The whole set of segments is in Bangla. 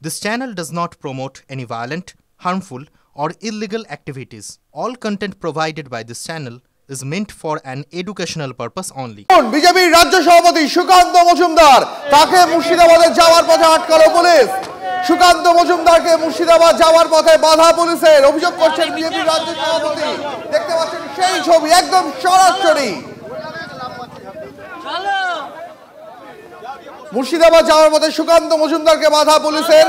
This channel does not promote any violent, harmful, or illegal activities. All content provided by this channel is meant for an educational purpose only. বিজেপির রাজ্য সভাপতি সুকান্ত মজুমদার তাকে মুর্শিদাবাদে যাওয়ার পথে আটকালো পুলিশ। সুকান্ত মজুমদারকে মুর্শিদাবাদ যাওয়ার পথে বাধা পুলিশের। অভিযোগ করছেন বিজেপির রাজ্য সভাপতি। দেখতে পাচ্ছেন সেই ছবি একদম সরাসরি। মুর্শিদাবাদ যাওয়ার পথে সুকান্ত মজুমদারকে বাধা পুলিশের।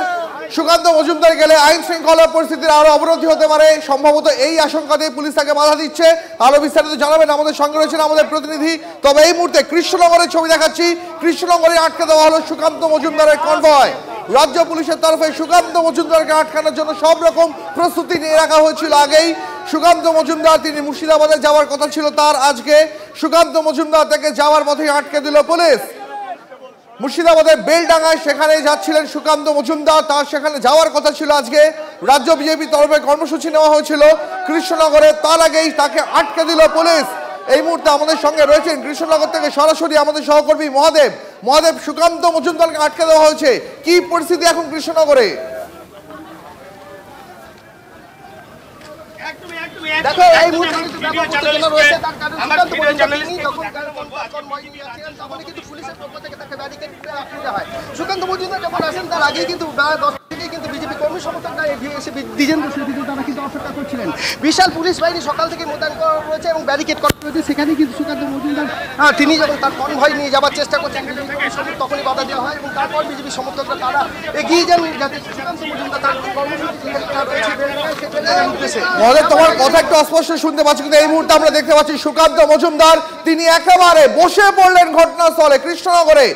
সুকান্ত মজুমদার গেলে আইন শৃঙ্খলা পরিস্থিতির আরো অবনতি হতে পারে, সম্ভবত এই আশঙ্কা দিয়ে পুলিশ তাকে বাধা দিচ্ছে। আরো বিস্তারিত জানাবেন আমাদের সঙ্গে রয়েছেন আমাদের প্রতিনিধি। তবে এই মুহূর্তে কৃষ্ণনগরের ছবি দেখাচ্ছি। কৃষ্ণনগরে আটকে দেওয়া হলো সুকান্ত মজুমদারের কনভয়। রাজ্য পুলিশের তরফে সুকান্ত মজুমদারকে আটকানোর জন্য সব রকম প্রস্তুতি নিয়ে রাখা হয়েছিল আগেই। সুকান্ত মজুমদার তিনি মুর্শিদাবাদে যাওয়ার কথা ছিল তার আজকে। সুকান্ত মজুমদার থেকে যাওয়ার পথে আটকে দিল পুলিশ। মুর্শিদাবাদের বেলডাঙ্গায় সেখানে যাচ্ছিলেন সুকান্ত মজুমদার, তার সেখানে যাওয়ার কথা ছিল আজকে। রাজ্য বিজেপি তরফে কর্মসূচি নেওয়া হয়েছিল কৃষ্ণনগরে, তার আগেই তাকে আটকে দিল পুলিশ। এই মুহূর্তে আমাদের সঙ্গে রয়েছেন কৃষ্ণনগর থেকে সরাসরি আমাদের সহকর্মী মহাদেব। মহাদেব, সুকান্ত মজুমদারকে আটকে দেওয়া হয়েছে, কি পরিস্থিতি এখন কৃষ্ণনগরে? দেখো এই মুহূর্তে কিন্তু ব্যাপক উত্তেজনা রয়েছে, তার কারণ সুকান্ত মজুমদার তিনি যখন তখনই কিন্তু পুলিশের পক্ষ থেকে তাকে ব্যারিকেড দিয়ে আটকে দেওয়া হয়। সুকান্ত মজুমদার যখন আসেন তার আগেই কিন্তু 10 থেকেই কিন্তু বিজেপি কর্মী সমর্থকরা এসে দ্বিজেন্দ্র সেতুতে তারা কিন্তু অপেক্ষা করছিলেন। বিশাল পুলিশ বাহিনী সকাল থেকে মোতায়েন করা রয়েছে এবং ব্যারিকেড করা রয়েছে। সেখানে কিন্তু সুকান্ত মজুমদার তিনি যখন তার কনভয় নিয়ে যাওয়ার চেষ্টা করছেন তখনই বাধা দেওয়া হয় এবং তারপর বিজেপি সমর্থকরা তারা এগিয়ে যান যাতে সুকান্ত মজুমদার তার কর্মসূচি রয়েছে। মহাদেব, তোমার কথা একটু অস্পষ্ট শুনতে পাচ্ছি, কিন্তু এই মুহূর্তে আমরা দেখতে পাচ্ছি সুকান্ত মজুমদার তিনি একেবারে বসে পড়লেন ঘটনাস্থলে কৃষ্ণনগরে।